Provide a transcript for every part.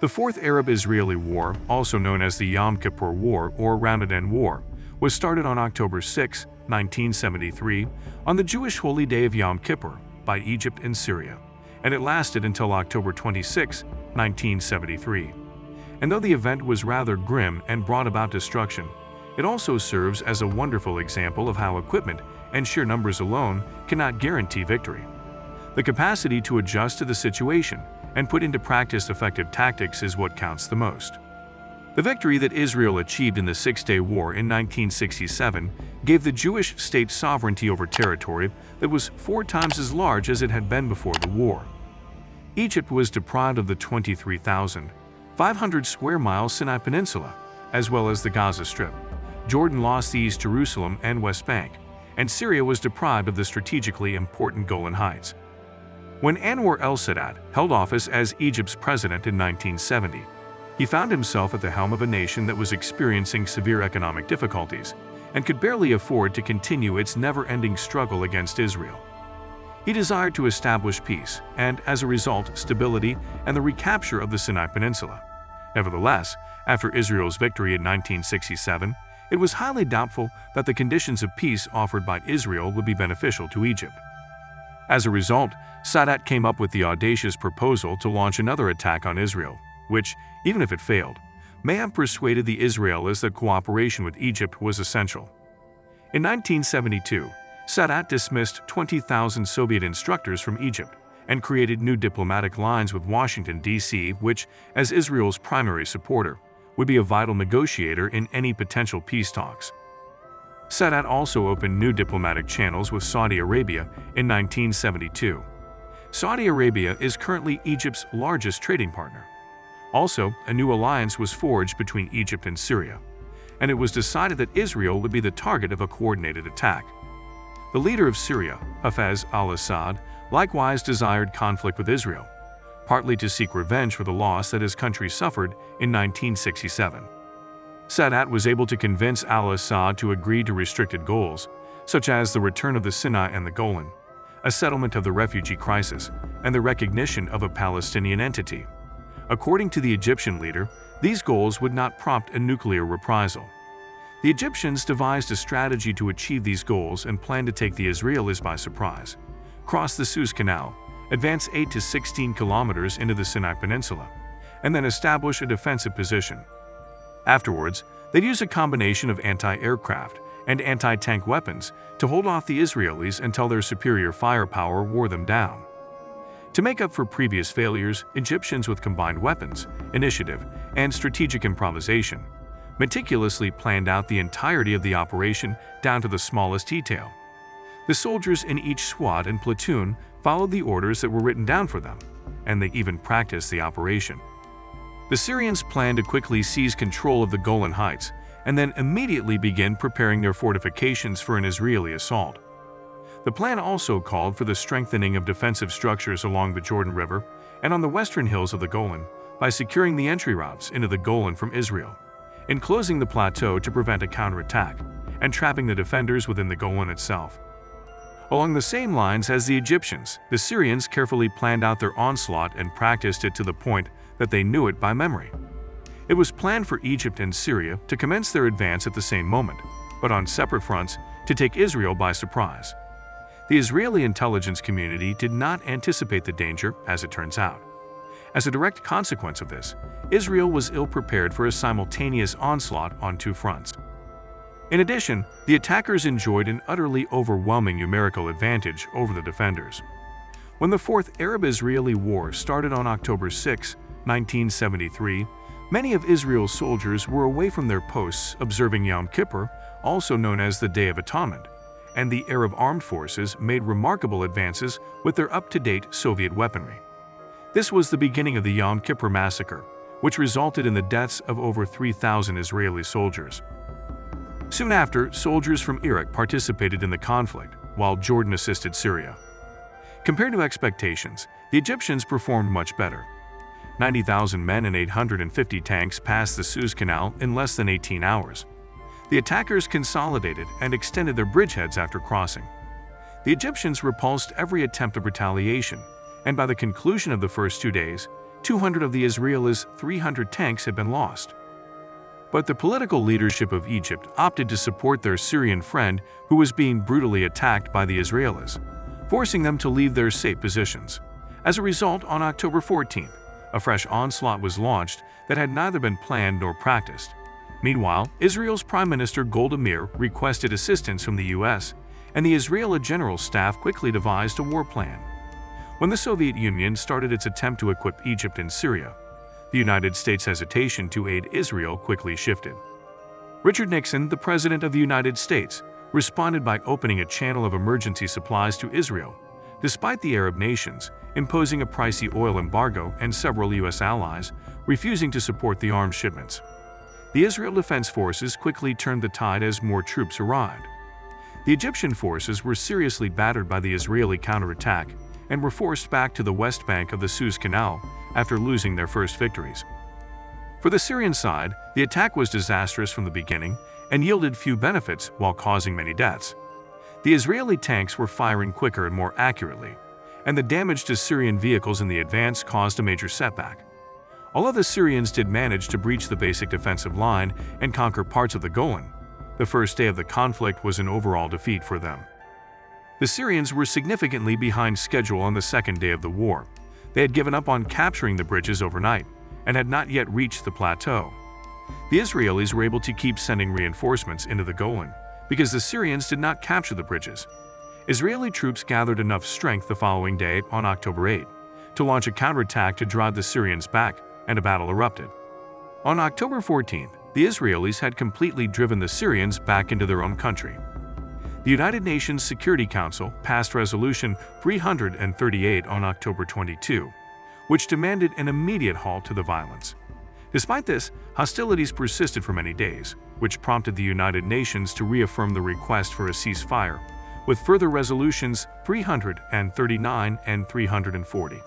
The Fourth Arab-Israeli War, also known as the Yom Kippur War or Ramadan War, was started on October 6, 1973, on the Jewish holy day of Yom Kippur, by Egypt and Syria, and it lasted until October 26, 1973. And though the event was rather grim and brought about destruction, it also serves as a wonderful example of how equipment and sheer numbers alone cannot guarantee victory. The capacity to adjust to the situation and put into practice effective tactics is what counts the most. The victory that Israel achieved in the Six-Day War in 1967 gave the Jewish state sovereignty over territory that was 4 times as large as it had been before the war. Egypt was deprived of the 23,500 square mile Sinai Peninsula, as well as the Gaza Strip. Jordan lost the East Jerusalem and West Bank, and Syria was deprived of the strategically important Golan Heights. When Anwar el-Sadat held office as Egypt's president in 1970, he found himself at the helm of a nation that was experiencing severe economic difficulties and could barely afford to continue its never-ending struggle against Israel. He desired to establish peace and, as a result, stability and the recapture of the Sinai Peninsula. Nevertheless, after Israel's victory in 1967, it was highly doubtful that the conditions of peace offered by Israel would be beneficial to Egypt. As a result, Sadat came up with the audacious proposal to launch another attack on Israel, which, even if it failed, may have persuaded the Israelis that cooperation with Egypt was essential. In 1972, Sadat dismissed 20,000 Soviet instructors from Egypt and created new diplomatic lines with Washington, D.C., which, as Israel's primary supporter, would be a vital negotiator in any potential peace talks. Sadat also opened new diplomatic channels with Saudi Arabia in 1972. Saudi Arabia is currently Egypt's largest trading partner. Also, a new alliance was forged between Egypt and Syria, and it was decided that Israel would be the target of a coordinated attack. The leader of Syria, Hafez al-Assad, likewise desired conflict with Israel, partly to seek revenge for the loss that his country suffered in 1967. Sadat was able to convince al-Assad to agree to restricted goals, such as the return of the Sinai and the Golan, a settlement of the refugee crisis, and the recognition of a Palestinian entity. According to the Egyptian leader, these goals would not prompt a nuclear reprisal. The Egyptians devised a strategy to achieve these goals and planned to take the Israelis by surprise, cross the Suez Canal, advance 8 to 16 kilometers into the Sinai Peninsula, and then establish a defensive position. Afterwards, they'd use a combination of anti-aircraft and anti-tank weapons to hold off the Israelis until their superior firepower wore them down. To make up for previous failures, Egyptians with combined weapons, initiative, and strategic improvisation meticulously planned out the entirety of the operation down to the smallest detail. The soldiers in each squad and platoon followed the orders that were written down for them, and they even practiced the operation. The Syrians planned to quickly seize control of the Golan Heights and then immediately begin preparing their fortifications for an Israeli assault. The plan also called for the strengthening of defensive structures along the Jordan River and on the western hills of the Golan by securing the entry routes into the Golan from Israel, enclosing the plateau to prevent a counterattack, and trapping the defenders within the Golan itself. Along the same lines as the Egyptians, the Syrians carefully planned out their onslaught and practiced it to the point that they knew it by memory. It was planned for Egypt and Syria to commence their advance at the same moment, but on separate fronts to take Israel by surprise. The Israeli intelligence community did not anticipate the danger, as it turns out. As a direct consequence of this, Israel was ill-prepared for a simultaneous onslaught on 2 fronts. In addition, the attackers enjoyed an utterly overwhelming numerical advantage over the defenders. When the Fourth Arab-Israeli War started on October 6, 1973, many of Israel's soldiers were away from their posts observing Yom Kippur, also known as the Day of Atonement, and the Arab armed forces made remarkable advances with their up-to-date Soviet weaponry. This was the beginning of the Yom Kippur Massacre, which resulted in the deaths of over 3,000 Israeli soldiers. Soon after, soldiers from Iraq participated in the conflict, while Jordan assisted Syria. Compared to expectations, the Egyptians performed much better. 90,000 men and 850 tanks passed the Suez Canal in less than 18 hours. The attackers consolidated and extended their bridgeheads after crossing. The Egyptians repulsed every attempt of retaliation, and by the conclusion of the first 2 days, 200 of the Israelis' 300 tanks had been lost. But the political leadership of Egypt opted to support their Syrian friend who was being brutally attacked by the Israelis, forcing them to leave their safe positions. As a result, on October 14th, a fresh onslaught was launched that had neither been planned nor practiced. Meanwhile, Israel's Prime Minister Golda Meir requested assistance from the U.S., and the Israeli General Staff quickly devised a war plan. When the Soviet Union started its attempt to equip Egypt and Syria, the United States' hesitation to aid Israel quickly shifted. Richard Nixon, the President of the United States, responded by opening a channel of emergency supplies to Israel, despite the Arab nations imposing a pricey oil embargo and several U.S. allies refusing to support the arms shipments. The Israel Defense Forces quickly turned the tide as more troops arrived. The Egyptian forces were seriously battered by the Israeli counterattack and were forced back to the west bank of the Suez Canal after losing their first victories. For the Syrian side, the attack was disastrous from the beginning and yielded few benefits while causing many deaths. The Israeli tanks were firing quicker and more accurately, and the damage to Syrian vehicles in the advance caused a major setback. Although the Syrians did manage to breach the basic defensive line and conquer parts of the Golan, the first day of the conflict was an overall defeat for them. The Syrians were significantly behind schedule on the second day of the war. They had given up on capturing the bridges overnight and had not yet reached the plateau. The Israelis were able to keep sending reinforcements into the Golan because the Syrians did not capture the bridges. Israeli troops gathered enough strength the following day, on October 8, to launch a counterattack to drive the Syrians back, and a battle erupted. On October 14th, the Israelis had completely driven the Syrians back into their own country. The United Nations Security Council passed Resolution 338 on October 22, which demanded an immediate halt to the violence. Despite this, hostilities persisted for many days, which prompted the United Nations to reaffirm the request for a ceasefire, with further resolutions 339 and 340.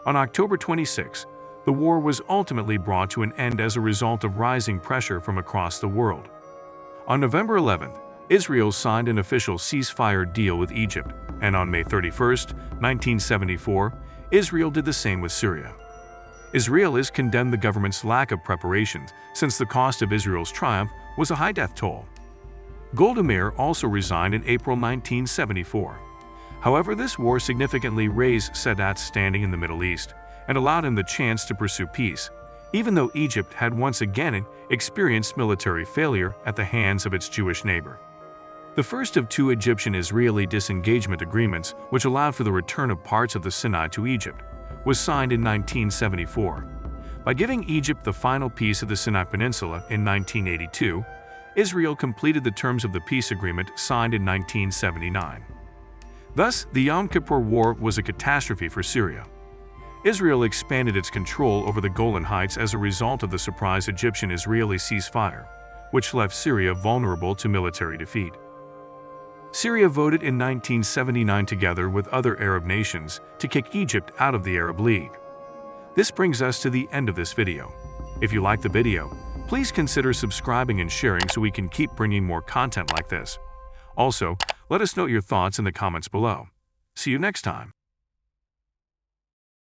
On October 26, the war was ultimately brought to an end as a result of rising pressure from across the world. On November 11th, Israel signed an official ceasefire deal with Egypt, and on May 31, 1974, Israel did the same with Syria. Israelis condemned the government's lack of preparations, since the cost of Israel's triumph was a high death toll. Golda Meir also resigned in April 1974. However, this war significantly raised Sadat's standing in the Middle East and allowed him the chance to pursue peace, even though Egypt had once again experienced military failure at the hands of its Jewish neighbor. The first of two Egyptian-Israeli disengagement agreements, which allowed for the return of parts of the Sinai to Egypt, was signed in 1974. By giving Egypt the final piece of the Sinai Peninsula in 1982, Israel completed the terms of the peace agreement signed in 1979. Thus, the Yom Kippur War was a catastrophe for Syria. Israel expanded its control over the Golan Heights as a result of the surprise Egyptian-Israeli ceasefire, which left Syria vulnerable to military defeat. Syria voted in 1979 together with other Arab nations to kick Egypt out of the Arab League. This brings us to the end of this video. If you like the video, please consider subscribing and sharing so we can keep bringing more content like this. Also, let us know your thoughts in the comments below. See you next time.